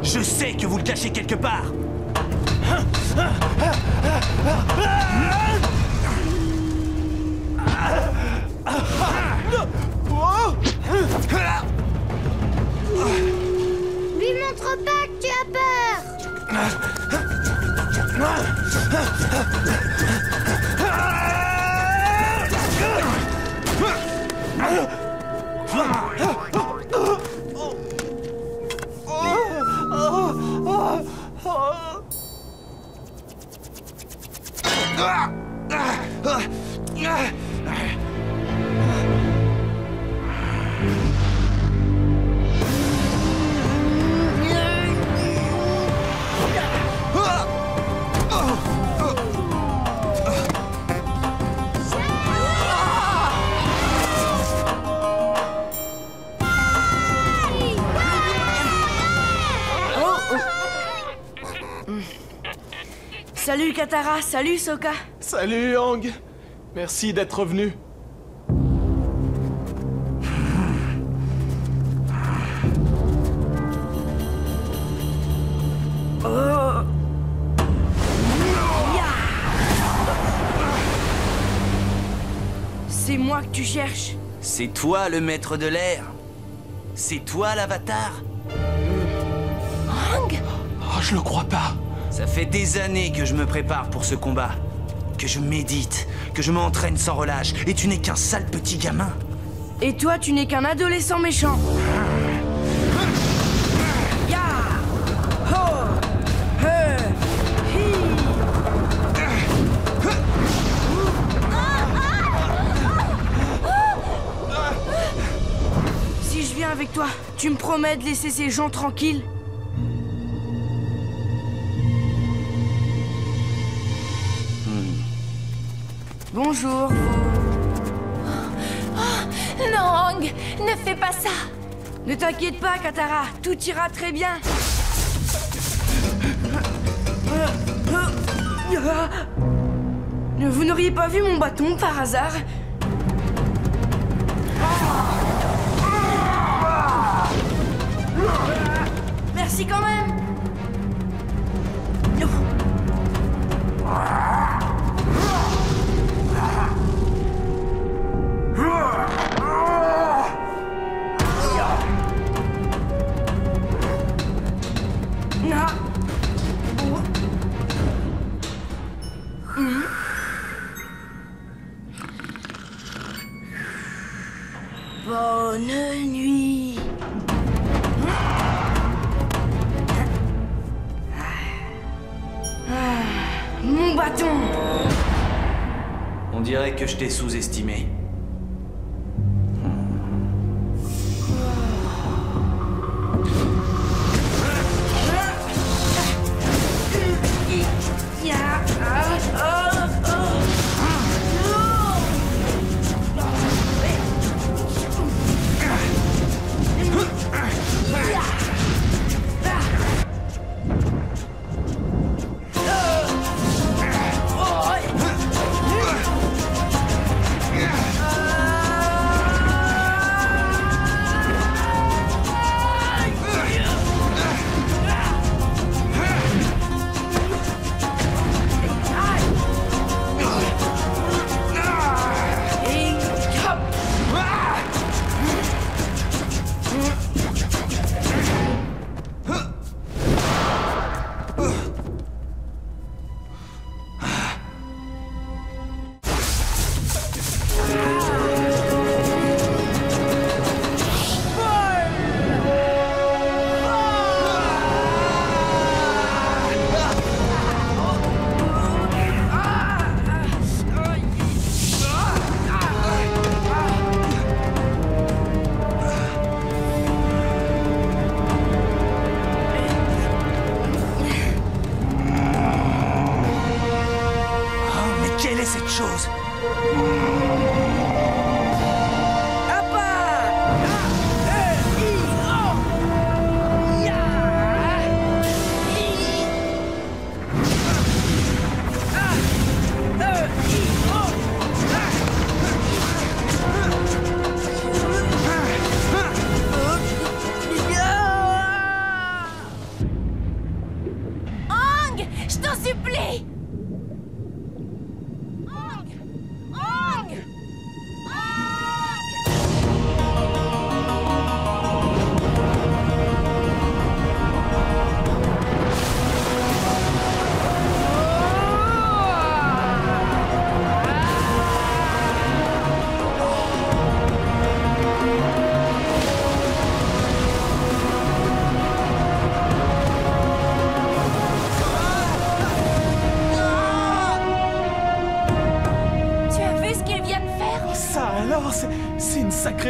Je sais que vous le cachez quelque part. Lui montre pas que tu as peur. Salut Katara, salut Sokka. Salut Aang. Merci d'être revenu. Oh. C'est moi que tu cherches. C'est toi le maître de l'air. C'est toi l'avatar. Aang, Oh, je le crois pas. Ça fait des années que je me prépare pour ce combat. Que je médite, que je m'entraîne sans relâche. Et tu n'es qu'un sale petit gamin. Et toi, tu n'es qu'un adolescent méchant. Ya! Ho! He! Hi! Si je viens avec toi, tu me promets de laisser ces gens tranquilles? Bonjour, vous. non, Aang, ne fais pas ça. Ne t'inquiète pas, Katara, tout ira très bien. Vous n'auriez pas vu mon bâton par hasard? Merci quand même. Bonne nuit. Mon bâton. On dirait que je t'ai sous-estimé.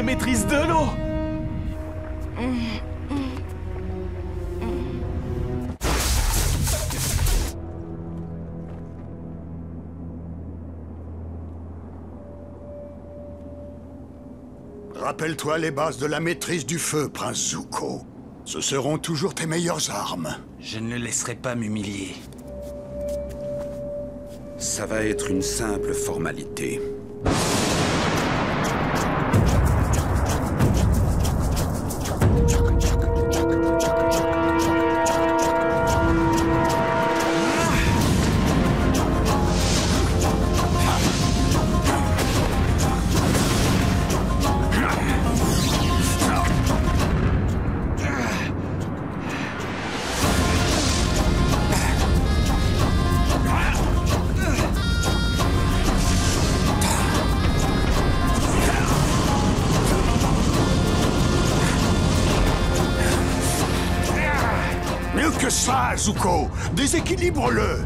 sacrée maîtrise de l'eau. Rappelle-toi les bases de la maîtrise du feu, Prince Zuko. Ce seront toujours tes meilleures armes. Je ne le laisserai pas m'humilier. Ça va être une simple formalité. Mieux que ça, Zuko! Déséquilibre-le!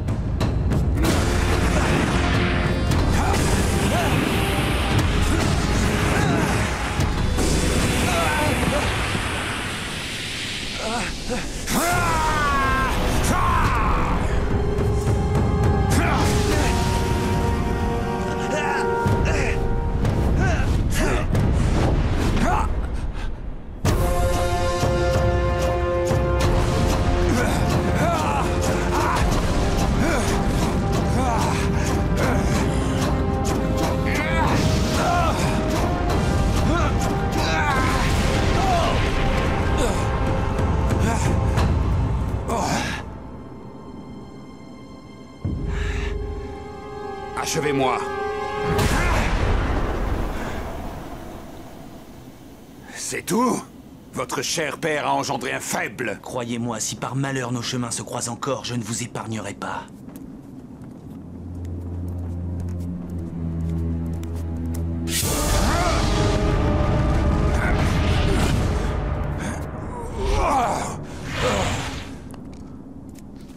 Achevez-moi. C'est tout? Votre cher père a engendré un faible. Croyez-moi, si par malheur nos chemins se croisent encore, je ne vous épargnerai pas.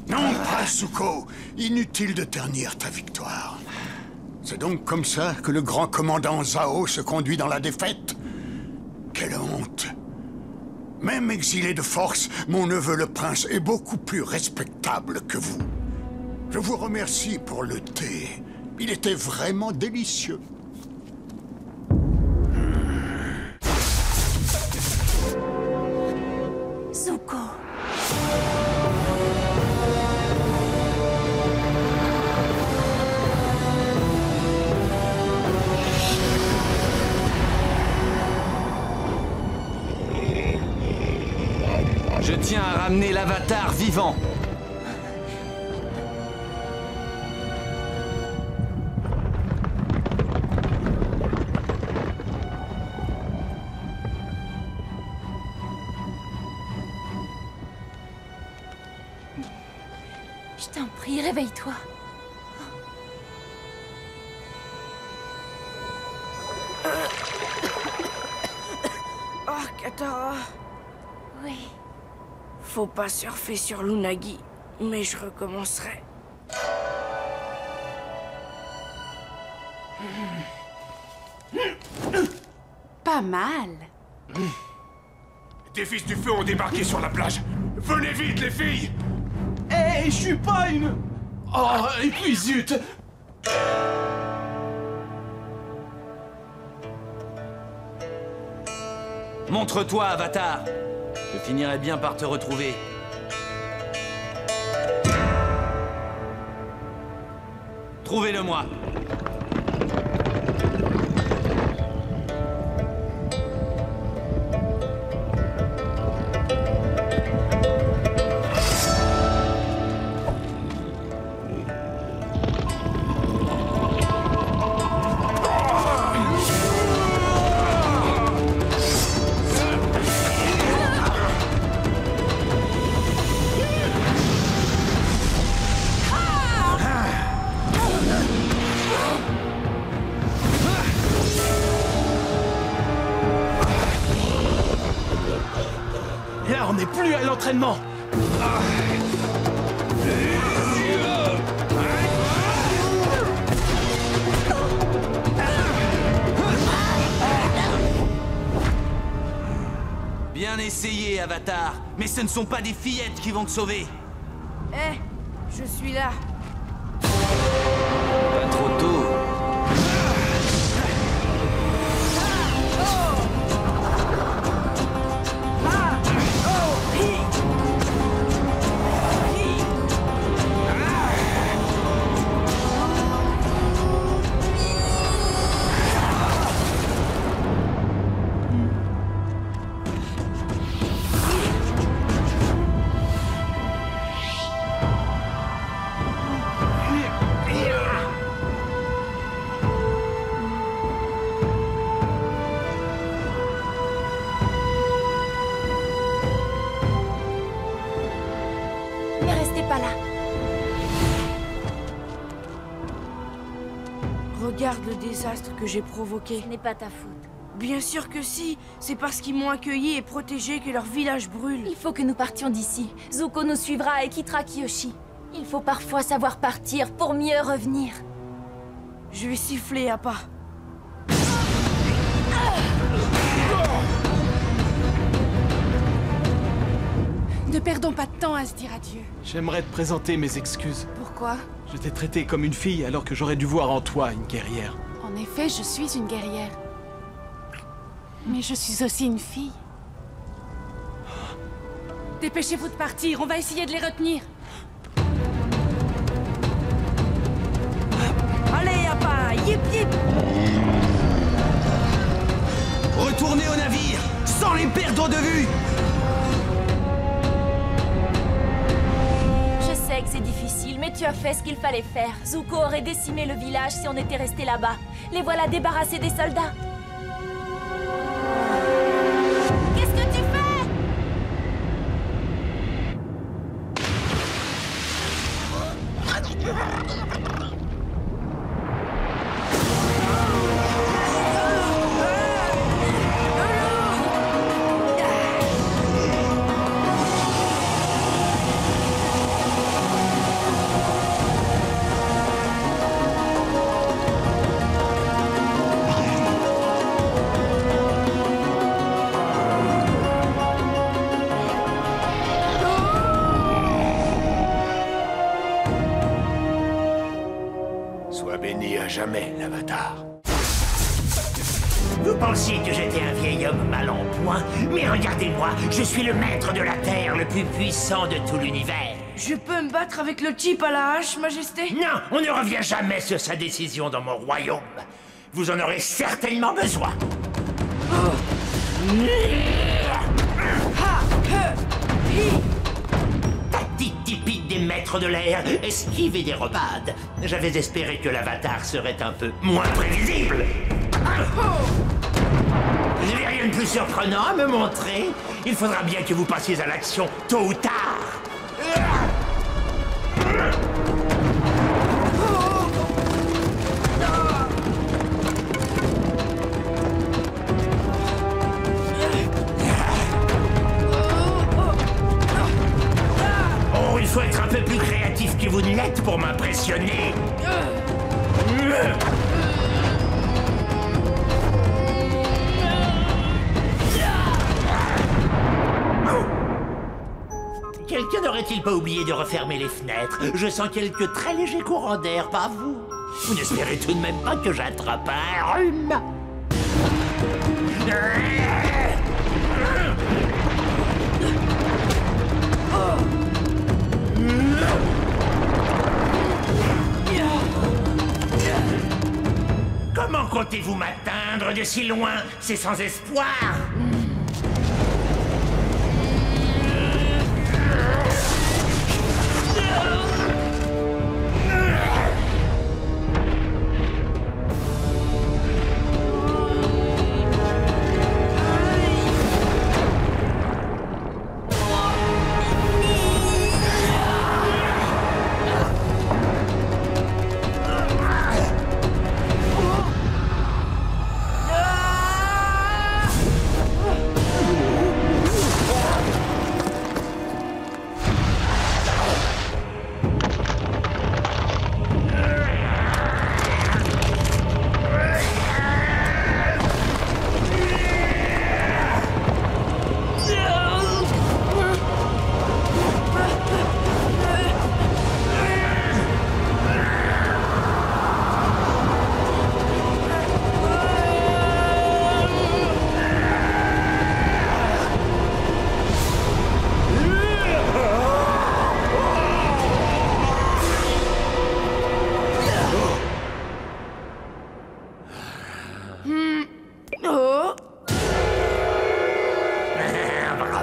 Non, Prince Zuko! Inutile de ternir ta victoire. C'est donc comme ça que le grand commandant Zhao se conduit dans la défaite? Quelle honte! Même exilé de force, mon neveu le prince est beaucoup plus respectable que vous. Je vous remercie pour le thé. Il était vraiment délicieux. Zuko. Je tiens à ramener l'Avatar vivant. Je t'en prie, réveille-toi. Oh, Katara. Oui. Faut pas surfer sur l'Unagi, mais je recommencerai. Pas mal. Des fils du feu ont débarqué sur la plage. Venez vite, les filles! Hé, je suis pas une... Oh, et puis zut! Montre-toi, Avatar. Je finirai bien par te retrouver. Trouvez-le-moi. Là, on n'est plus à l'entraînement. Bien essayé, Avatar. Mais ce ne sont pas des fillettes qui vont te sauver. Eh, je suis là. Pas trop tôt. Ne restez pas là. Regarde le désastre que j'ai provoqué. Ce n'est pas ta faute. Bien sûr que si. C'est parce qu'ils m'ont accueilli et protégé que leur village brûle. Il faut que nous partions d'ici. Zuko nous suivra et quittera Kyoshi. Il faut parfois savoir partir pour mieux revenir. Je vais siffler à pas. Ne perdons pas de temps à se dire adieu. J'aimerais te présenter mes excuses. Pourquoi? Je t'ai traité comme une fille alors que j'aurais dû voir en toi une guerrière. En effet, je suis une guerrière. Mais je suis aussi une fille. Dépêchez-vous de partir, on va essayer de les retenir. Allez, Appa, yip yip. Retournez au navire, sans les perdre de vue. Je sais que c'est difficile, mais tu as fait ce qu'il fallait faire. Zuko aurait décimé le village si on était resté là-bas. Les voilà débarrassés des soldats. Qu'est-ce que tu fais? Sois béni à jamais, l'Avatar. Vous pensiez que j'étais un vieil homme mal en point, mais regardez-moi, je suis le maître de la Terre, le plus puissant de tout l'univers. Je peux me battre avec le type à la hache, Majesté? Non, on ne revient jamais sur sa décision dans mon royaume. Vous en aurez certainement besoin. Tactique typique des maîtres de l'air, esquiver des rebades. J'avais espéré que l'Avatar serait un peu moins prévisible. Vous n'avez rien de plus surprenant à me montrer? Il faudra bien que vous passiez à l'action tôt ou tard. Oh, il faut être un peu plus créatif que vous ne l'êtes pour m'impressionner. Quelqu'un n'aurait-il pas oublié de refermer les fenêtres? Je sens quelques très légers courants d'air, pas vous? Vous n'espérez tout de même pas que j'attrape un rhume? Comment comptez-vous m'atteindre de si loin? C'est sans espoir.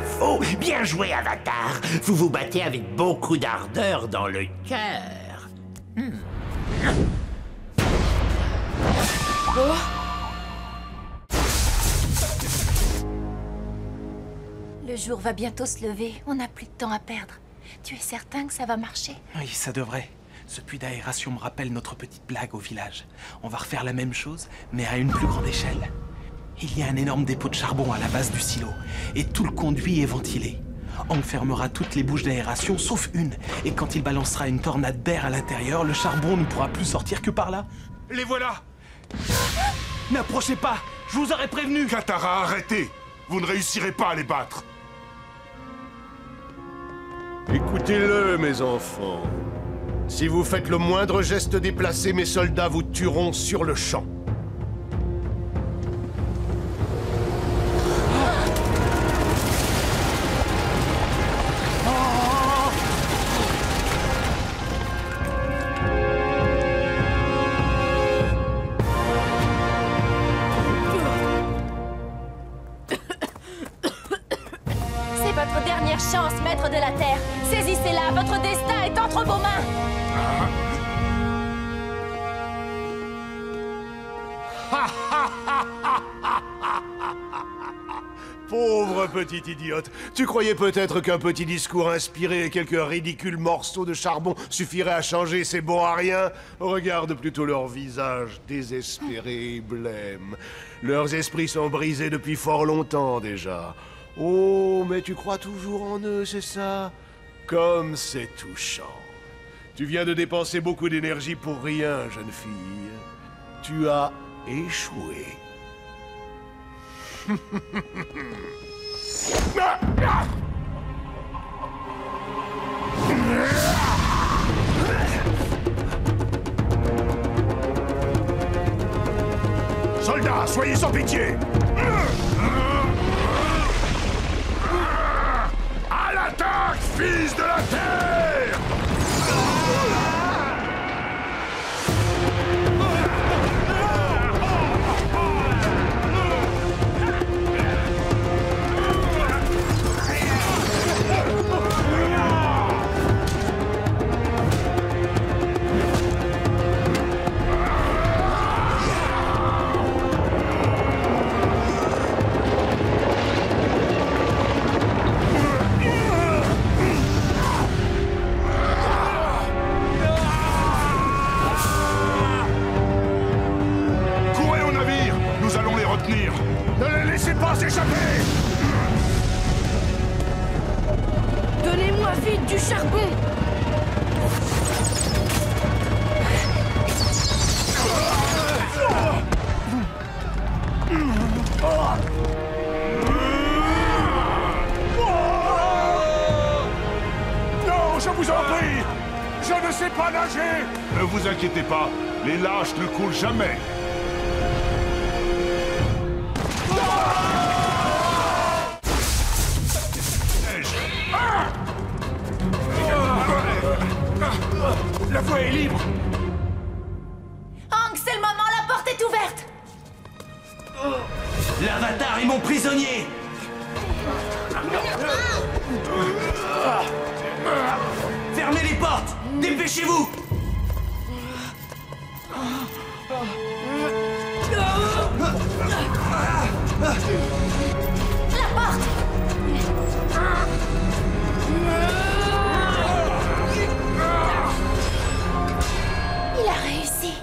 faux. Bien joué, Avatar. Vous vous battez avec beaucoup d'ardeur dans le cœur. Le jour va bientôt se lever. On n'a plus de temps à perdre. Tu es certain que ça va marcher? Oui, ça devrait. Ce puits d'aération me rappelle notre petite blague au village. On va refaire la même chose, mais à une plus grande échelle. Il y a un énorme dépôt de charbon à la base du silo, et tout le conduit est ventilé. On fermera toutes les bouches d'aération, sauf une, et quand il balancera une tornade d'air à l'intérieur, le charbon ne pourra plus sortir que par là. Les voilà! N'approchez pas! Je vous aurais prévenu! Katara, arrêtez! Vous ne réussirez pas à les battre! Écoutez-le, mes enfants. Si vous faites le moindre geste déplacé, mes soldats vous tueront sur le champ. C'est votre dernière chance, maître de la Terre. Saisissez-la, votre destin est entre vos mains. Pauvre petite idiote, tu croyais peut-être qu'un petit discours inspiré et quelques ridicules morceaux de charbon suffiraient à changer ces bons à rien? Regarde plutôt leurs visages désespérés et blêmes. Leurs esprits sont brisés depuis fort longtemps déjà. Oh, mais tu crois toujours en eux, c'est ça? Comme c'est touchant. Tu viens de dépenser beaucoup d'énergie pour rien, jeune fille. Tu as échoué. Soldats, soyez sans pitié! À l'attaque, fils de la Terre! Ne les laissez pas s'échapper! Donnez-moi vite du charbon! Non, je vous en prie! Je ne sais pas nager! Ne vous inquiétez pas, les lâches ne coulent jamais! La voie est libre! Hank, c'est le moment, la porte est ouverte! L'Avatar est mon prisonnier! Fermez les portes! Dépêchez-vous! La porte! Il a réussi.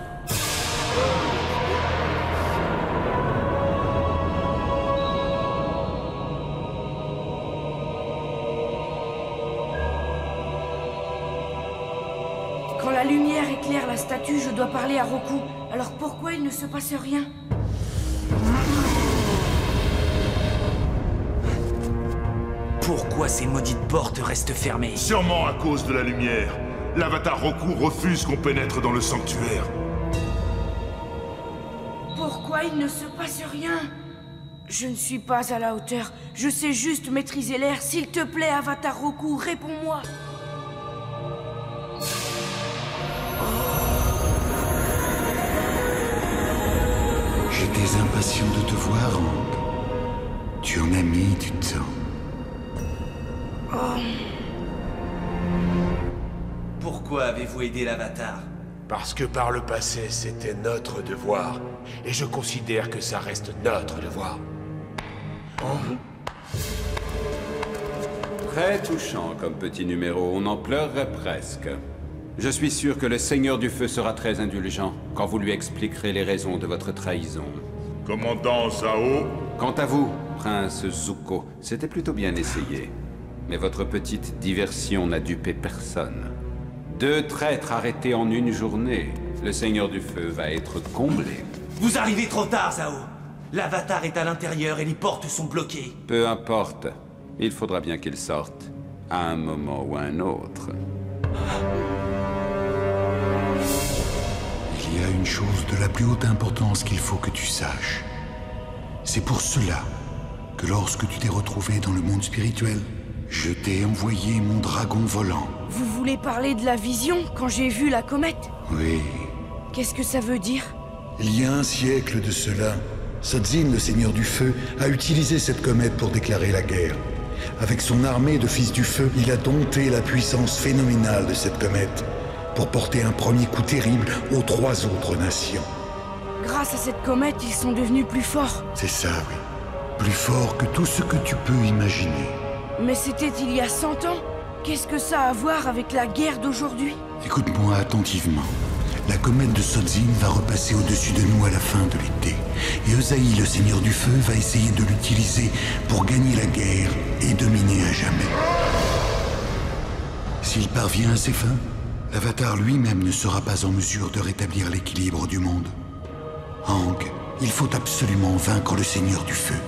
Quand la lumière éclaire la statue, je dois parler à Roku. Alors pourquoi il ne se passe rien? Pourquoi ces maudites portes restent fermées? Sûrement à cause de la lumière. L'Avatar Roku refuse qu'on pénètre dans le sanctuaire. Pourquoi il ne se passe rien? Je ne suis pas à la hauteur. Je sais juste maîtriser l'air. S'il te plaît, Avatar Roku, réponds-moi. J'étais impatient de te voir, Hank. Tu en as mis du temps. Pourquoi avez-vous aidé l'Avatar? Parce que par le passé, c'était notre devoir. Et je considère que ça reste notre devoir. Très touchant comme petit numéro, on en pleurerait presque. Je suis sûr que le Seigneur du Feu sera très indulgent quand vous lui expliquerez les raisons de votre trahison. Commandant Zhao, Quant à vous, Prince Zuko, c'était plutôt bien essayé. Mais votre petite diversion n'a dupé personne. 2 traîtres arrêtés en une journée. Le Seigneur du Feu va être comblé. Vous arrivez trop tard, Zhao. L'Avatar est à l'intérieur et les portes sont bloquées. Peu importe. Il faudra bien qu'il sorte. À un moment ou à un autre. Il y a une chose de la plus haute importance qu'il faut que tu saches. C'est pour cela que lorsque tu t'es retrouvé dans le monde spirituel, je t'ai envoyé mon dragon volant. Vous voulez parler de la vision quand j'ai vu la comète? Oui. Qu'est-ce que ça veut dire? Il y a un siècle de cela, Sodzin, le Seigneur du Feu, a utilisé cette comète pour déclarer la guerre. Avec son armée de Fils du Feu, il a dompté la puissance phénoménale de cette comète pour porter un premier coup terrible aux 3 autres nations. Grâce à cette comète, ils sont devenus plus forts. C'est ça, oui. Plus fort que tout ce que tu peux imaginer. Mais c'était il y a 100 ans. Qu'est-ce que ça a à voir avec la guerre d'aujourd'hui? Écoute-moi attentivement. La comète de Sodzin va repasser au-dessus de nous à la fin de l'été. Et Ozaï, le Seigneur du Feu, va essayer de l'utiliser pour gagner la guerre et dominer à jamais. S'il parvient à ses fins, l'Avatar lui-même ne sera pas en mesure de rétablir l'équilibre du monde. Aang, il faut absolument vaincre le Seigneur du Feu,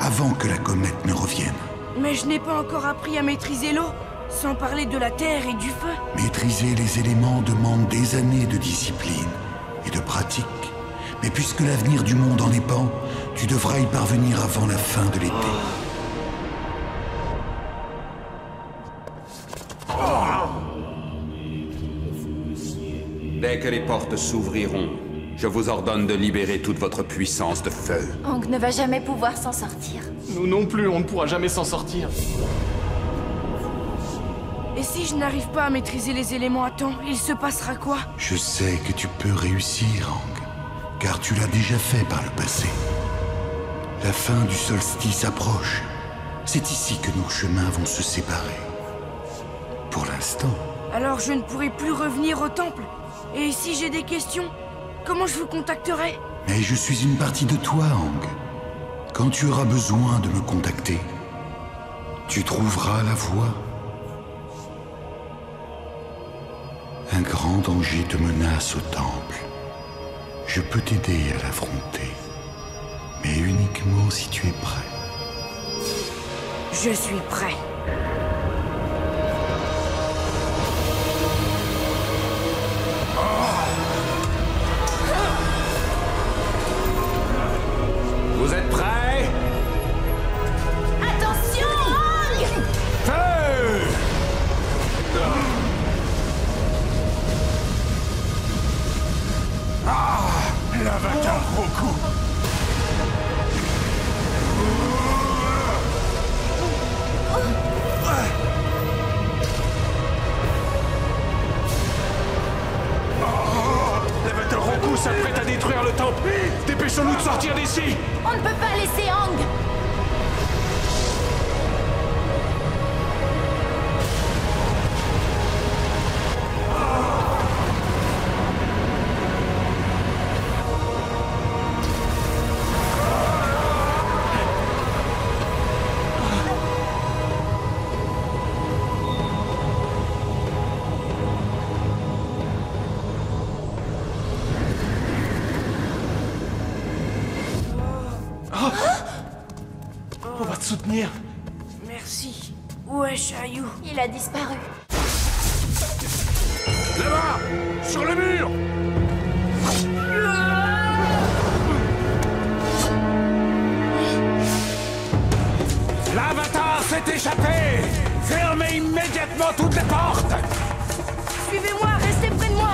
avant que la comète ne revienne. Mais je n'ai pas encore appris à maîtriser l'eau, sans parler de la terre et du feu. Maîtriser les éléments demande des années de discipline et de pratique. Mais puisque l'avenir du monde en dépend, tu devras y parvenir avant la fin de l'été. Dès que les portes s'ouvriront, je vous ordonne de libérer toute votre puissance de feu. Aang ne va jamais pouvoir s'en sortir. Nous non plus, on ne pourra jamais s'en sortir. Et si je n'arrive pas à maîtriser les éléments à temps, il se passera quoi? Je sais que tu peux réussir, Aang, car tu l'as déjà fait par le passé. La fin du solstice approche. C'est ici que nos chemins vont se séparer. Pour l'instant. Alors je ne pourrai plus revenir au temple. Et si j'ai des questions, comment je vous contacterai? Mais je suis une partie de toi, Aang. Quand tu auras besoin de me contacter, tu trouveras la voie. Un grand danger te menace au temple. Je peux t'aider à l'affronter, mais uniquement si tu es prêt. Je suis prêt. Vous êtes prêts? Attention, Aang! Feu! l'Avatar Roku. L'Avatar Roku s'apprête à détruire le temple. Dépêchons-nous de sortir d'ici. On ne peut pas laisser Aang. On va te soutenir. Merci. Où est Shiryu? Il a disparu. Là-bas! Sur le mur! L'Avatar s'est échappé! Fermez immédiatement toutes les portes! Suivez-moi, restez près de moi.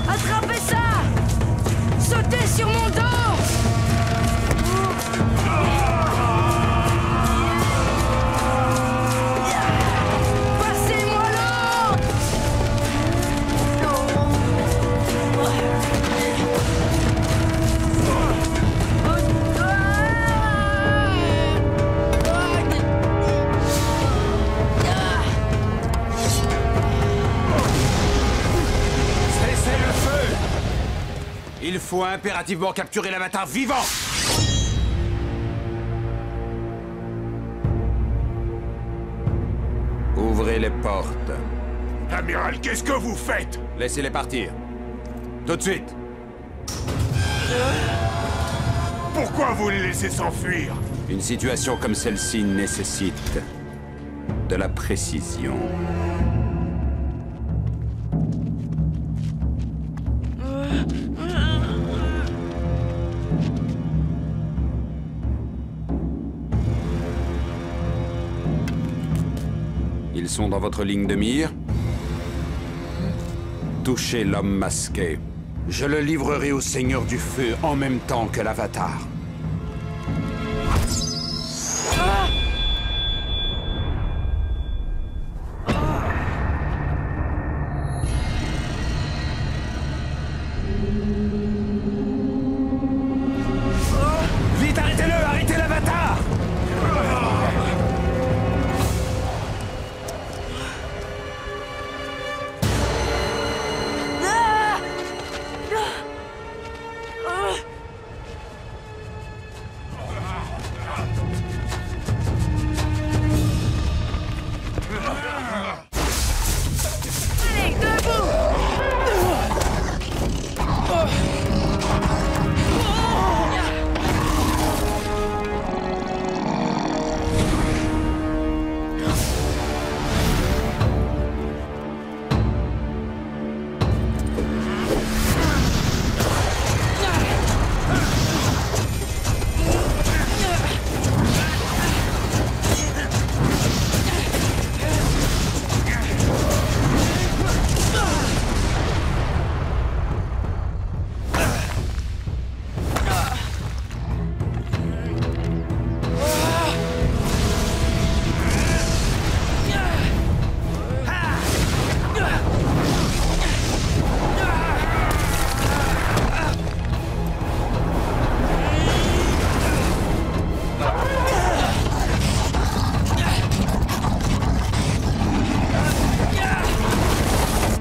Attrapez ça! Sautez sur mon dos! Passez-moi l'eau! Cessez le feu! Il faut impérativement capturer l'avatar vivant! Ouvrez les portes. Amiral, qu'est-ce que vous faites? Laissez-les partir. Tout de suite. Pourquoi vous les laissez s'enfuir? Une situation comme celle-ci nécessite de la précision. Ils sont dans votre ligne de mire. Touchez l'homme masqué. Je le livrerai au Seigneur du Feu en même temps que l'Avatar. Vite, arrêtez-le! Arrêtez l'avatar! Allez, debout!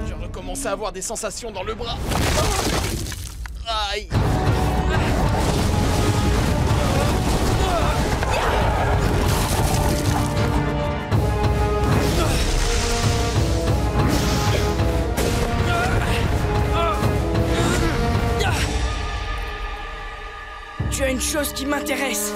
Je recommence à avoir des sensations dans le bras. Aïe. Tu as une chose qui m'intéresse.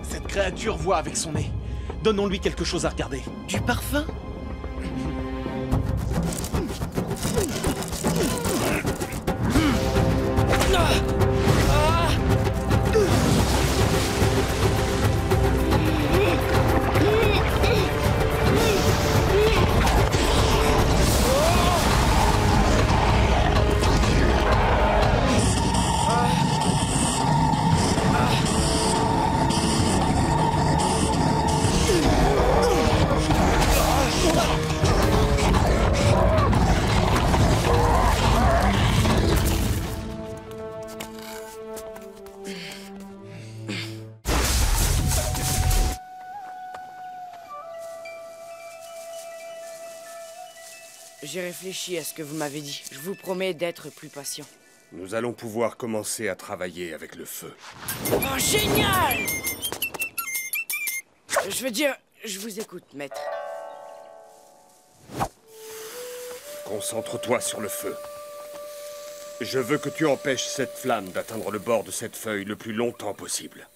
Cette créature voit avec son nez. Donnons-lui quelque chose à regarder. Du parfum? J'ai réfléchi à ce que vous m'avez dit. Je vous promets d'être plus patient. Nous allons pouvoir commencer à travailler avec le feu. Oh, génial! Je veux dire, je vous écoute, maître. Concentre-toi sur le feu. Je veux que tu empêches cette flamme d'atteindre le bord de cette feuille le plus longtemps possible.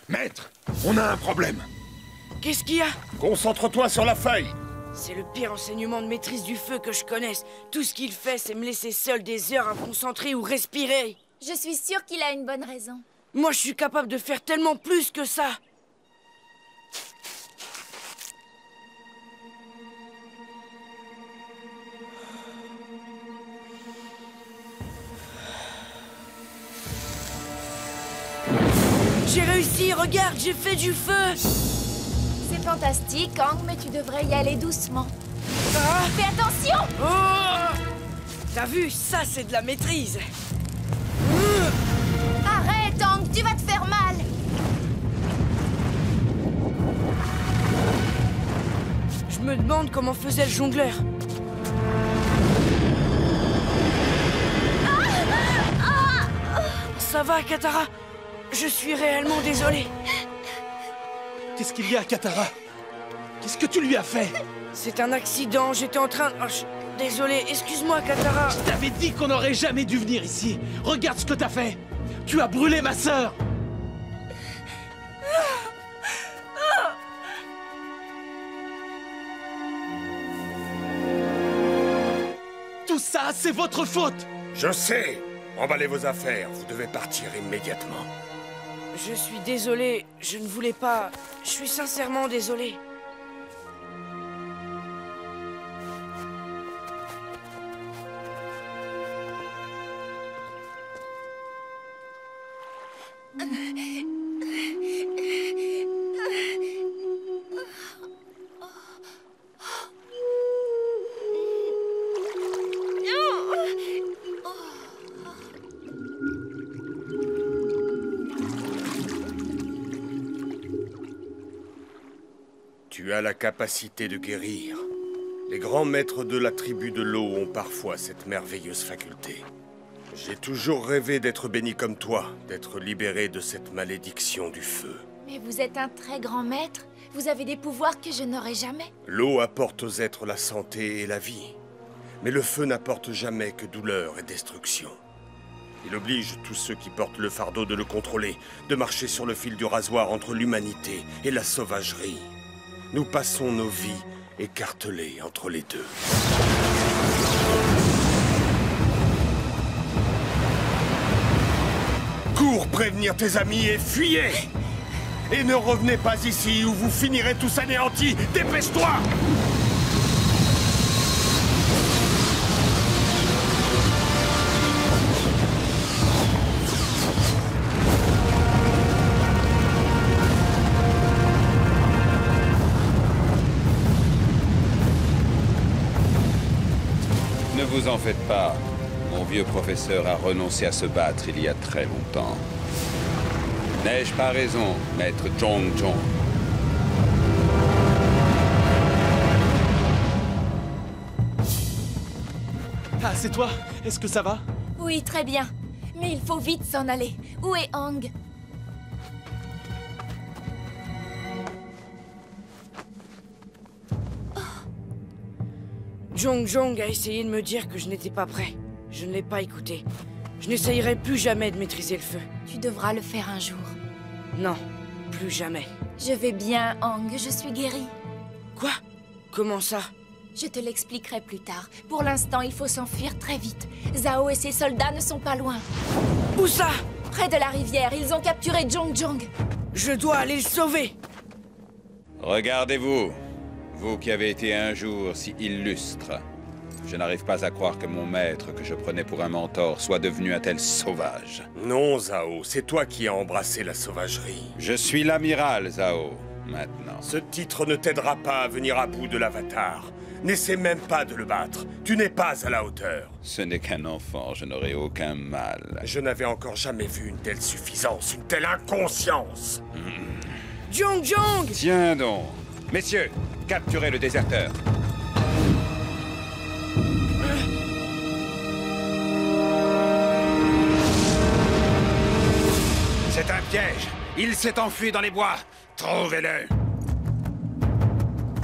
Maître, on a un problème. Qu'est-ce qu'il y a? Concentre-toi sur la feuille! C'est le pire enseignement de maîtrise du feu que je connaisse. Tout ce qu'il fait, c'est me laisser seul des heures à me concentrer ou respirer. Je suis sûre qu'il a une bonne raison. Moi, je suis capable de faire tellement plus que ça. J'ai réussi, regarde, j'ai fait du feu. C'est fantastique, Aang, mais tu devrais y aller doucement. Ah! Fais attention! Oh! T'as vu, ça c'est de la maîtrise. Arrête, Aang, tu vas te faire mal. Je me demande comment faisait le jongleur. Ça va, Katara? Je suis réellement désolé. Qu'est-ce qu'il y a, Katara? Qu'est-ce que tu lui as fait? C'est un accident, j'étais en train... Oh, désolé, excuse-moi, Katara. Je t'avais dit qu'on n'aurait jamais dû venir ici. Regarde ce que t'as fait. Tu as brûlé ma sœur. Tout ça, c'est votre faute. Je sais. Emballez vos affaires, vous devez partir immédiatement. Je suis désolé, je ne voulais pas... Je suis sincèrement désolé. Tu as la capacité de guérir. Les grands maîtres de la tribu de l'eau ont parfois cette merveilleuse faculté. J'ai toujours rêvé d'être béni comme toi, d'être libéré de cette malédiction du feu. Mais vous êtes un très grand maître. Vous avez des pouvoirs que je n'aurai jamais. L'eau apporte aux êtres la santé et la vie. Mais le feu n'apporte jamais que douleur et destruction. Il oblige tous ceux qui portent le fardeau de le contrôler, de marcher sur le fil du rasoir entre l'humanité et la sauvagerie. Nous passons nos vies écartelées entre les deux. Cours prévenir tes amis et fuyez! Et ne revenez pas ici où vous finirez tous anéantis! Dépêche-toi! Ne vous en faites pas. Mon vieux professeur a renoncé à se battre il y a très longtemps. N'ai-je pas raison, maître Zhong Zhong? Ah, c'est toi? Est-ce que ça va? Oui, très bien. Mais il faut vite s'en aller. Où est Aang? Zhong Zhong a essayé de me dire que je n'étais pas prêt. Je ne l'ai pas écouté. Je n'essayerai plus jamais de maîtriser le feu. Tu devras le faire un jour. Non, plus jamais. Je vais bien, Aang. Je suis guérie. Quoi? Comment ça? Je te l'expliquerai plus tard. Pour l'instant, il faut s'enfuir très vite. Zhao et ses soldats ne sont pas loin. Où ça? Près de la rivière. Ils ont capturé Zhong Zhong. Je dois aller le sauver. Regardez-vous. Vous qui avez été un jour si illustre. Je n'arrive pas à croire que mon maître, que je prenais pour un mentor, soit devenu un tel sauvage. Non, Zhao, c'est toi qui as embrassé la sauvagerie. Je suis l'amiral, Zhao. maintenant. Ce titre ne t'aidera pas à venir à bout de l'Avatar. N'essaie même pas de le battre. Tu n'es pas à la hauteur. Ce n'est qu'un enfant, je n'aurai aucun mal. Je n'avais encore jamais vu une telle suffisance, une telle inconscience. Jong Jong! Tiens donc. Messieurs, capturez le déserteur. C'est un piège. Il s'est enfui dans les bois. Trouvez-le.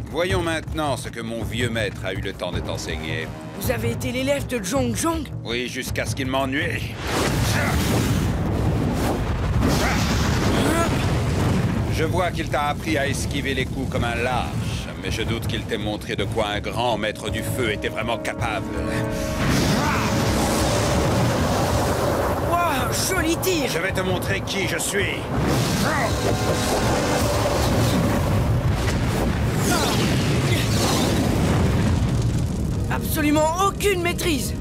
Voyons maintenant ce que mon vieux maître a eu le temps de t'enseigner. Vous avez été l'élève de Jong Jong? Oui, jusqu'à ce qu'il m'ennuie. Je vois qu'il t'a appris à esquiver les coups comme un lâche, mais je doute qu'il t'ait montré de quoi un grand maître du feu était vraiment capable. Waouh, joli tir! Je vais te montrer qui je suis. Absolument aucune maîtrise!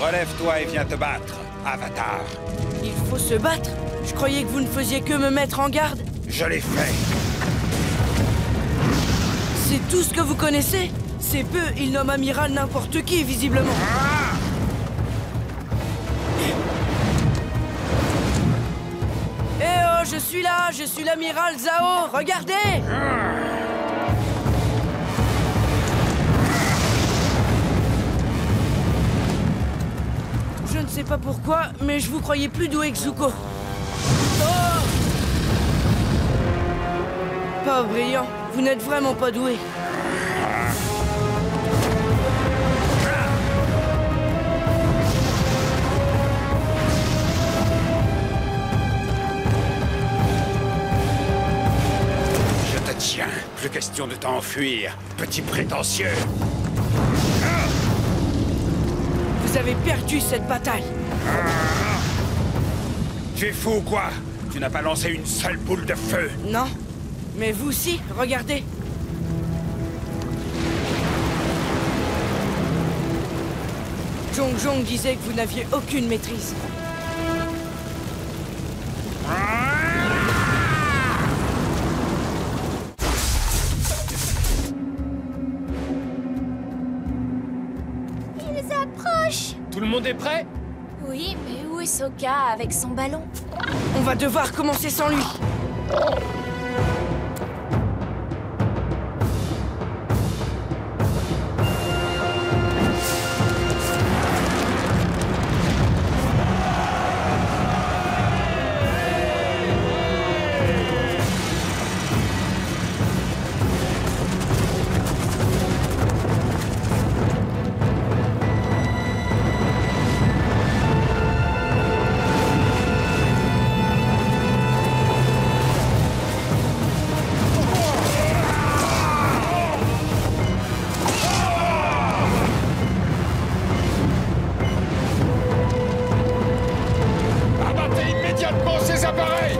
Relève-toi et viens te battre, Avatar. Il faut se battre? Je croyais que vous ne faisiez que me mettre en garde. Je l'ai fait. C'est tout ce que vous connaissez? C'est peu, il nomme amiral n'importe qui, visiblement. Eh oh, je suis là, je suis l'amiral Zhao, regardez! Je ne sais pas pourquoi, mais je vous croyais plus doué que Zuko. Oh! Pas brillant, vous n'êtes vraiment pas doué. Je te tiens, plus question de t'enfuir, petit prétentieux. Vous avez perdu cette bataille. Tu es fou ou quoi? Tu n'as pas lancé une seule boule de feu. Non. Mais vous aussi, regardez. Jong Jong disait que vous n'aviez aucune maîtrise. Ils approchent. Tout le monde est prêt? Oui, mais où est Sokka avec son ballon? On va devoir commencer sans lui. Abattez immédiatement ces appareils!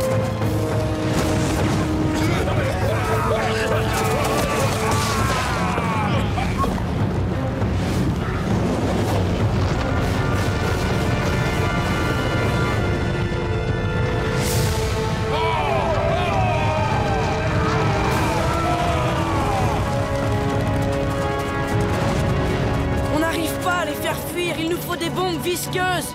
On n'arrive pas à les faire fuir, il nous faut des bombes visqueuses.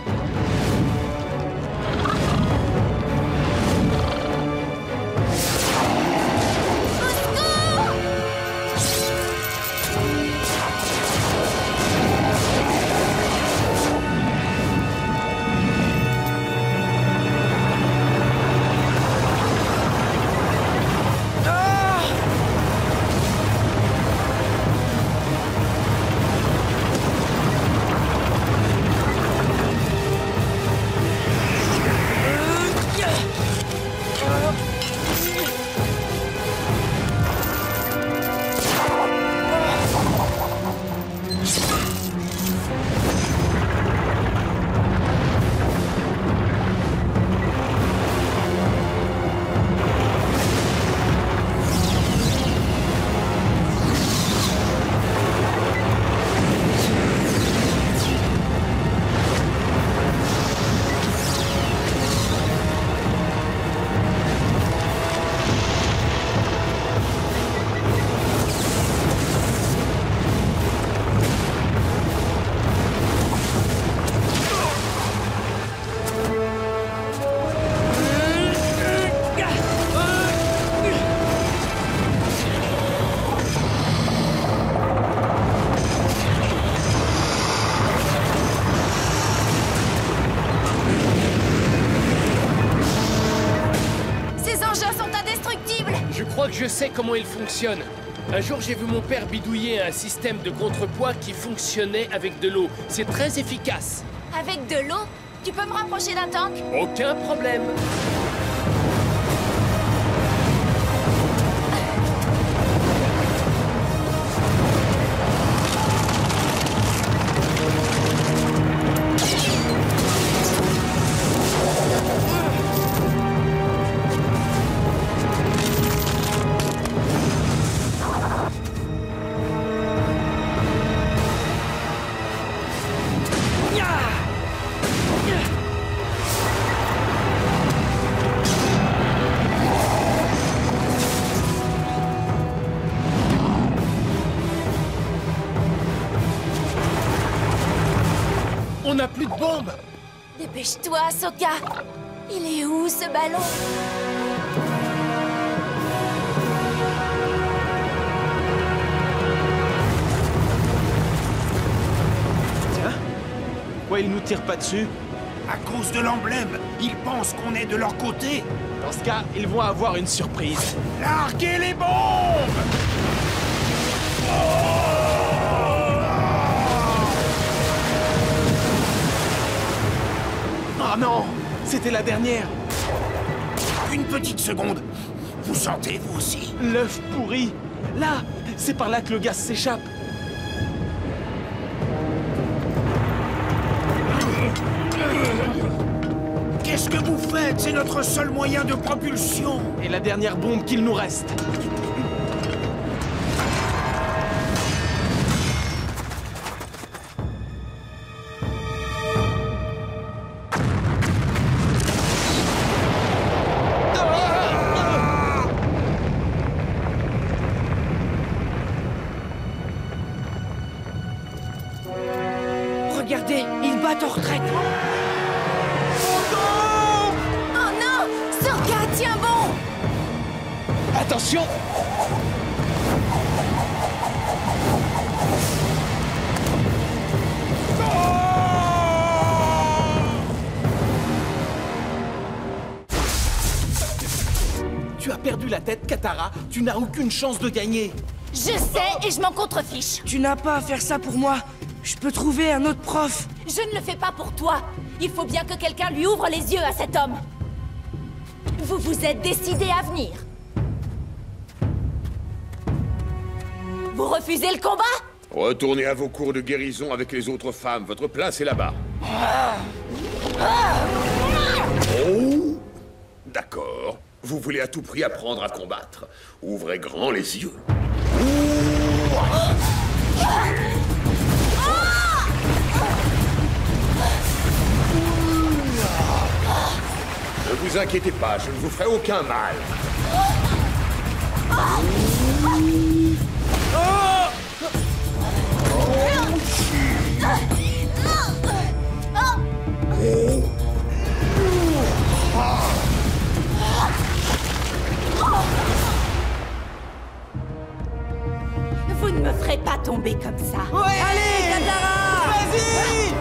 crois que je sais comment il fonctionne. Un jour, j'ai vu mon père bidouiller un système de contrepoids qui fonctionnait avec de l'eau. C'est très efficace. Avec de l'eau? Tu peux me rapprocher d'un tank? Aucun problème. On n'a plus de bombes! Dépêche-toi, Sokka! Il est où, ce ballon? Tiens, pourquoi ils nous tirent pas dessus? À cause de l'emblème, ils pensent qu'on est de leur côté. Dans ce cas, ils vont avoir une surprise. Larguez les bombes! Oh non! C'était la dernière! Une petite seconde. Vous sentez, vous aussi? L'œuf pourri! Là! C'est par là que le gaz s'échappe! Qu'est-ce que vous faites? C'est notre seul moyen de propulsion! Et la dernière bombe qu'il nous reste! Regardez, ils battent en retraite. Oh non! Sokka, tiens bon! Attention! Tu as perdu la tête, Katara. Tu n'as aucune chance de gagner. Je sais et je m'en contrefiche. Tu n'as pas à faire ça pour moi. Je peux trouver un autre prof. Je ne le fais pas pour toi. Il faut bien que quelqu'un lui ouvre les yeux à cet homme. Vous vous êtes décidé à venir. Vous refusez le combat? Retournez à vos cours de guérison avec les autres femmes. Votre place est là-bas. Oh! D'accord. Vous voulez à tout prix apprendre à combattre. Ouvrez grand les yeux. Ne vous inquiétez pas, je ne vous ferai aucun mal. Vous ne me ferez pas tomber comme ça. Ouais, allez, Katara! Vas-y!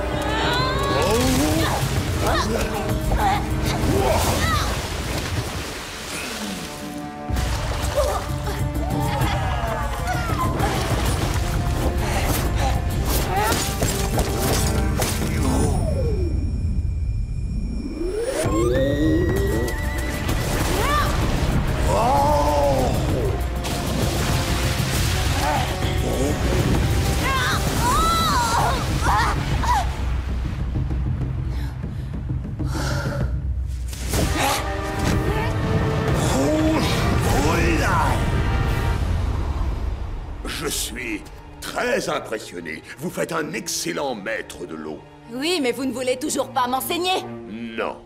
Je suis très impressionné. Vous faites un excellent maître de l'eau. Oui, mais vous ne voulez toujours pas m'enseigner? Non.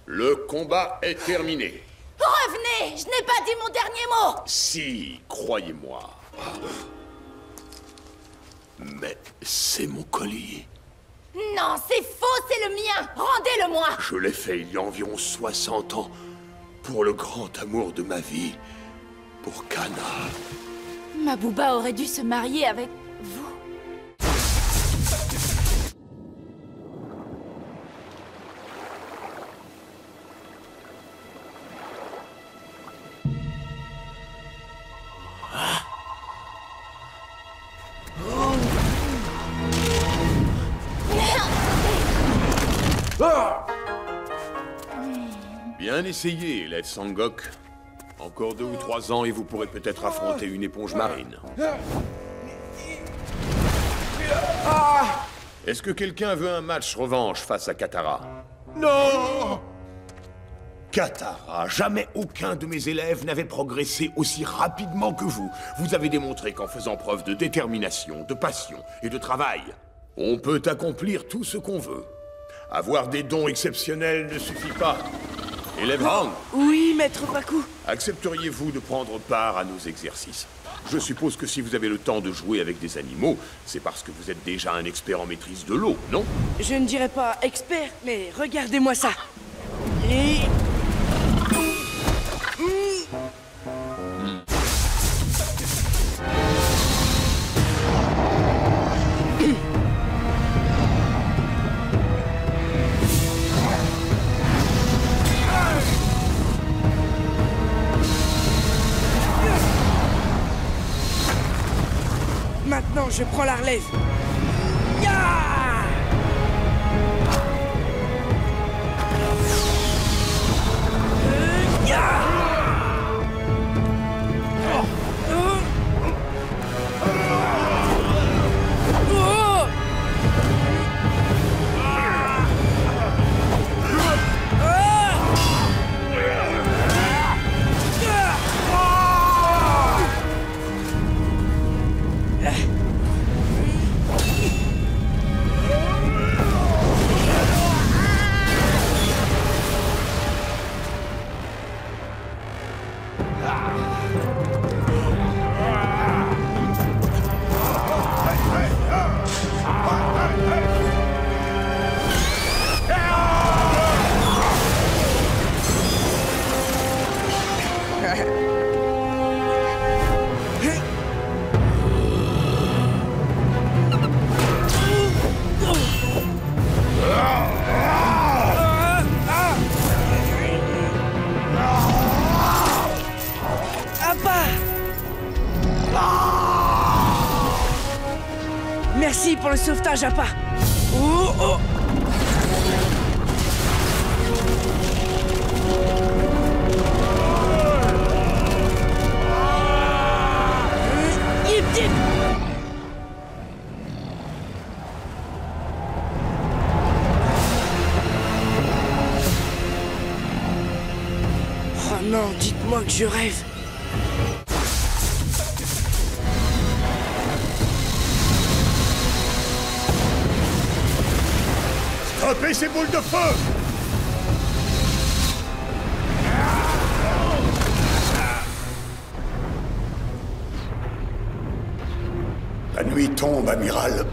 Le combat est terminé. Revenez! Je n'ai pas dit mon dernier mot! Si, croyez-moi. Mais c'est mon collier. Non, c'est faux, c'est le mien. Rendez-le-moi. Je l'ai fait il y a environ 60 ans. Pour le grand amour de ma vie. Pour Kana. Mabouba aurait dû se marier avec vous. Bien essayé, Led Sangok. Encore 2 ou 3 ans et vous pourrez peut-être affronter une éponge marine. Est-ce que quelqu'un veut un match revanche face à Katara? Non! Katara, jamais aucun de mes élèves n'avait progressé aussi rapidement que vous. Vous avez démontré qu'en faisant preuve de détermination, de passion et de travail, on peut accomplir tout ce qu'on veut. Avoir des dons exceptionnels ne suffit pas. Élève Hang, Oui, maître Baku. accepteriez-vous de prendre part à nos exercices? Je suppose que si vous avez le temps de jouer avec des animaux, c'est parce que vous êtes déjà un expert en maîtrise de l'eau, non? Je ne dirais pas expert, mais regardez-moi ça. Et... Maintenant, je prends la relève. Ya! Merci pour le sauvetage, Appa. Oh, oh. Yip, yip. Oh non, dites-moi que je rêve. Stoppez ces boules de feu! La nuit tombe, amiral.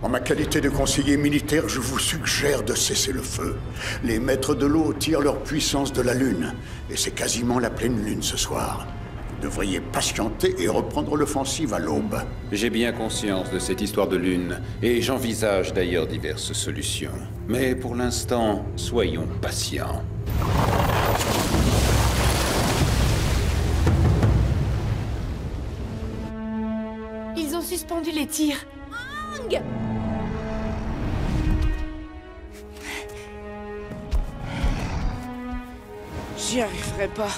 En ma qualité de conseiller militaire, je vous suggère de cesser le feu. Les maîtres de l'eau tirent leur puissance de la lune, et c'est quasiment la pleine lune ce soir. Vous devriez patienter et reprendre l'offensive à l'aube. J'ai bien conscience de cette histoire de lune, et j'envisage d'ailleurs diverses solutions. Mais pour l'instant, soyons patients. Ils ont suspendu les tirs. Hang! J'y arriverai pas.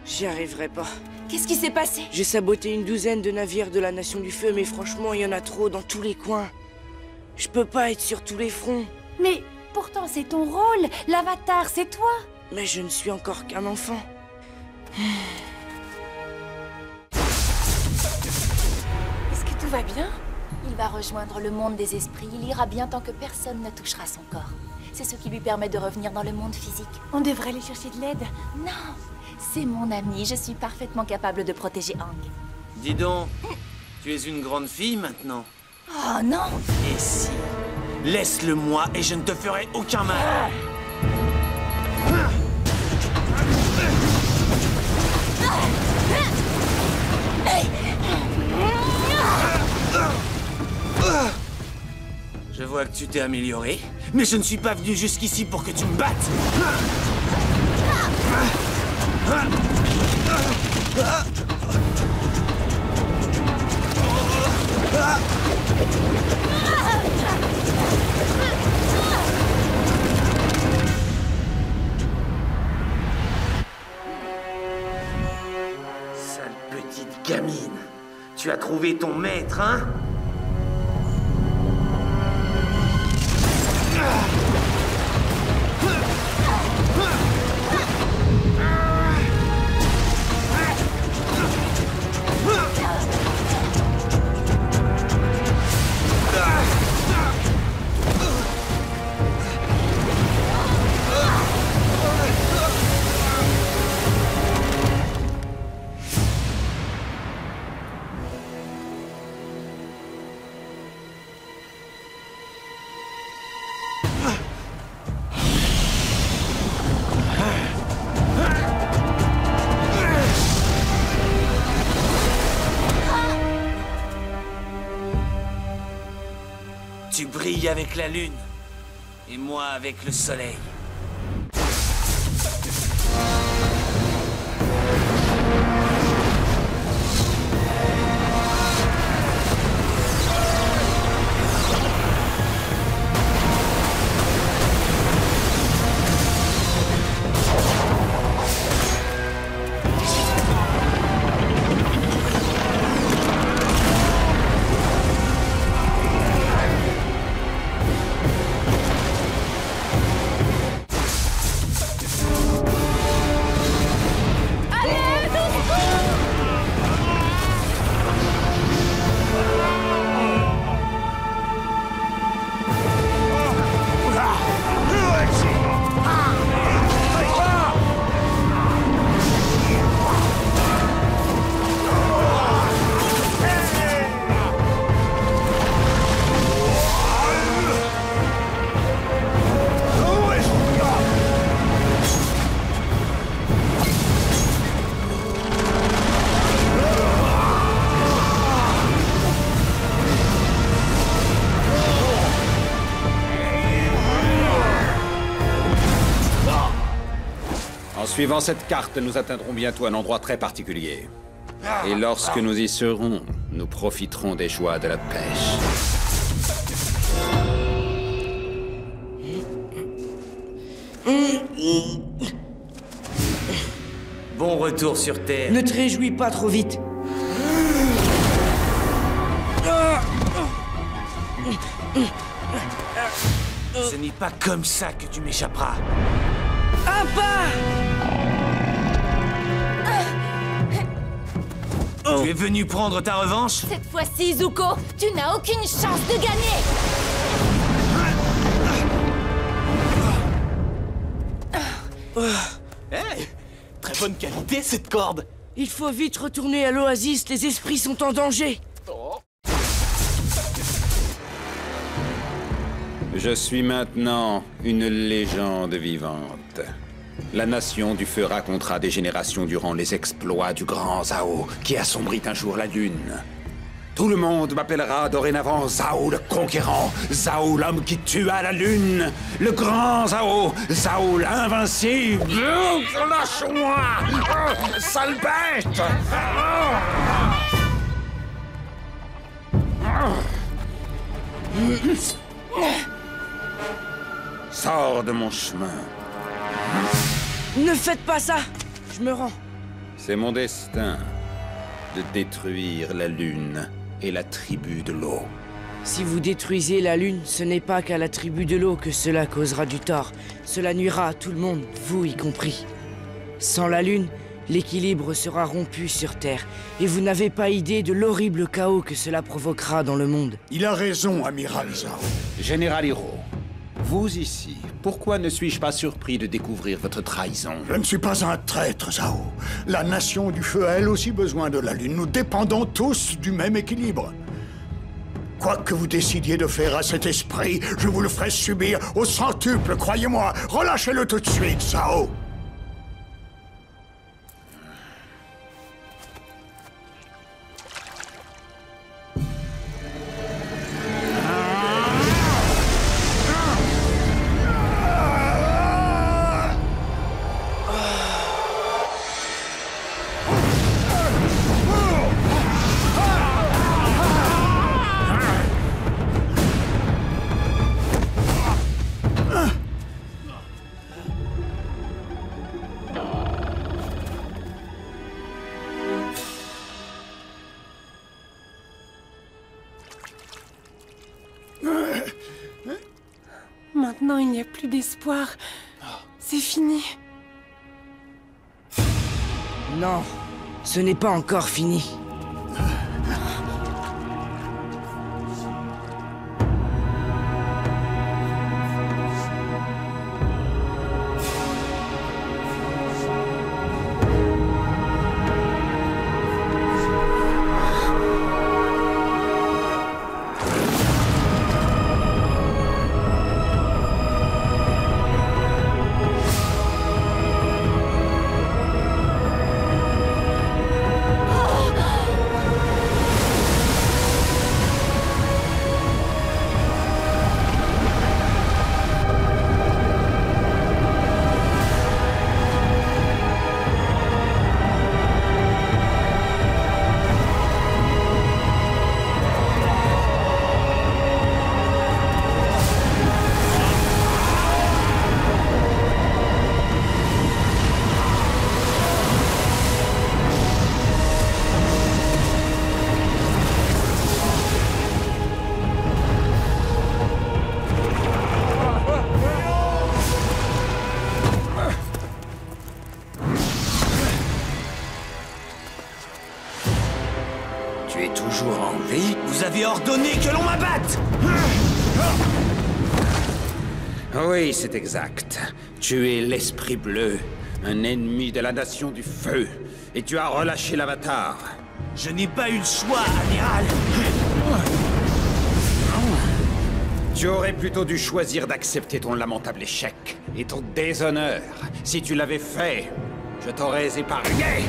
J'y arriverai pas. Qu'est-ce qui s'est passé? J'ai saboté une douzaine de navires de la Nation du Feu, mais franchement, il y en a trop dans tous les coins. Je peux pas être sur tous les fronts. Mais pourtant, c'est ton rôle. L'avatar, c'est toi. Mais je ne suis encore qu'un enfant. Est-ce que tout va bien? Il va rejoindre le monde des esprits. Il ira bien tant que personne ne touchera son corps. C'est ce qui lui permet de revenir dans le monde physique. On devrait aller chercher de l'aide. Non, c'est mon ami. Je suis parfaitement capable de protéger Hang. Dis donc, Tu es une grande fille maintenant. Oh non! Et si? Laisse-le-moi et je ne te ferai aucun mal. Je vois que tu t'es amélioré, mais je ne suis pas venu jusqu'ici pour que tu me battes. Sale petite gamine. Tu as trouvé ton maître, hein? Tu brilles avec la lune, et moi avec le soleil. En suivant cette carte, nous atteindrons bientôt un endroit très particulier. Et lorsque nous y serons, nous profiterons des joies de la pêche. Bon retour sur Terre. Ne te réjouis pas trop vite. Ce n'est pas comme ça que tu m'échapperas. Un pas! Tu es venu prendre ta revanche? Cette fois-ci, Zuko, tu n'as aucune chance de gagner! Hey! Très bonne qualité, cette corde! Il faut vite retourner à l'oasis, les esprits sont en danger! Je suis maintenant une légende vivante. La Nation du Feu racontera des générations durant les exploits du grand Zhao, qui assombrit un jour la Lune. Tout le monde m'appellera dorénavant Zhao le Conquérant, Zhao l'homme qui tua la Lune, le grand Zhao, Zhao l'invincible. Lâche-moi, sale bête! Sors de mon chemin. Ne faites pas ça! Je me rends. C'est mon destin de détruire la Lune et la tribu de l'eau. Si vous détruisez la Lune, ce n'est pas qu'à la tribu de l'eau que cela causera du tort. Cela nuira à tout le monde, vous y compris. Sans la Lune, l'équilibre sera rompu sur Terre, et vous n'avez pas idée de l'horrible chaos que cela provoquera dans le monde. Il a raison, Amiral Zhao. Général Hiro, vous ici Pourquoi ne suis-je pas surpris de découvrir votre trahison? Je ne suis pas un traître, Zhao. La Nation du Feu a elle aussi besoin de la Lune. Nous dépendons tous du même équilibre. Quoi que vous décidiez de faire à cet esprit, je vous le ferai subir au centuple, croyez-moi. Relâchez-le tout de suite, Zhao. Maintenant, il n'y a plus d'espoir. C'est fini. Non, ce n'est pas encore fini. Tu es toujours en vie? Vous avez ordonné que l'on m'abatte! Oui, c'est exact. Tu es l'Esprit Bleu, un ennemi de la Nation du Feu. Et tu as relâché l'Avatar. Je n'ai pas eu le choix, amiral! Tu aurais plutôt dû choisir d'accepter ton lamentable échec et ton déshonneur. Si tu l'avais fait, je t'aurais épargné.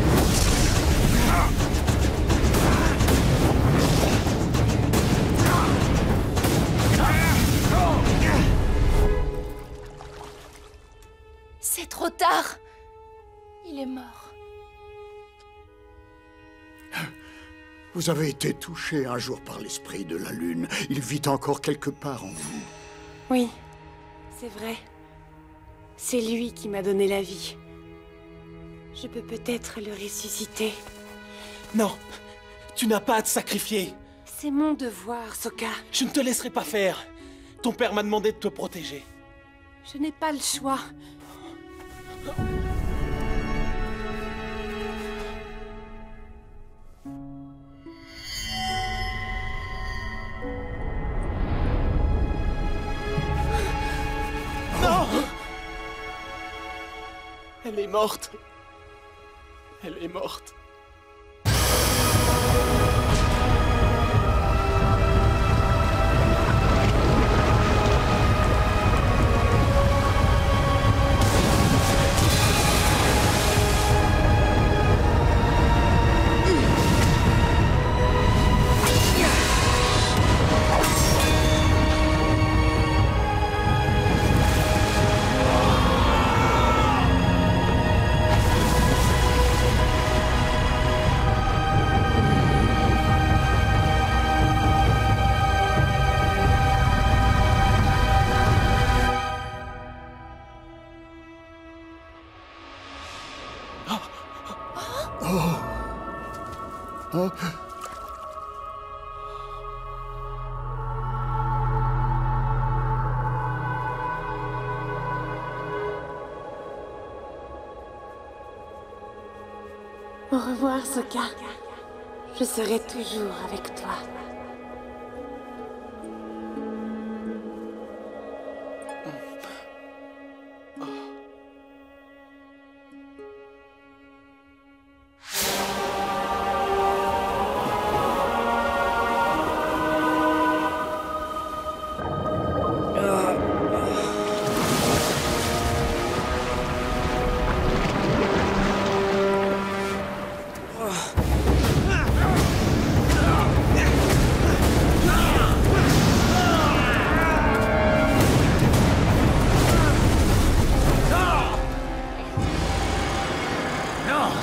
C'est trop tard. Il est mort. Vous avez été touché un jour par l'esprit de la Lune. Il vit encore quelque part en vous. Oui, c'est vrai. C'est lui qui m'a donné la vie. Je peux peut-être le ressusciter. Non, tu n'as pas à te sacrifier. C'est mon devoir, Sokka. Je ne te laisserai pas faire. Ton père m'a demandé de te protéger. Je n'ai pas le choix. Non! Elle est morte. Elle est morte. Au revoir, Sokka. Je serai toujours avec toi.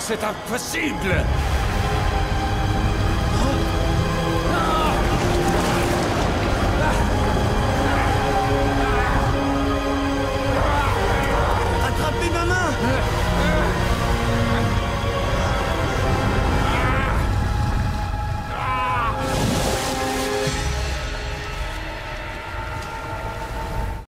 c'est impossible!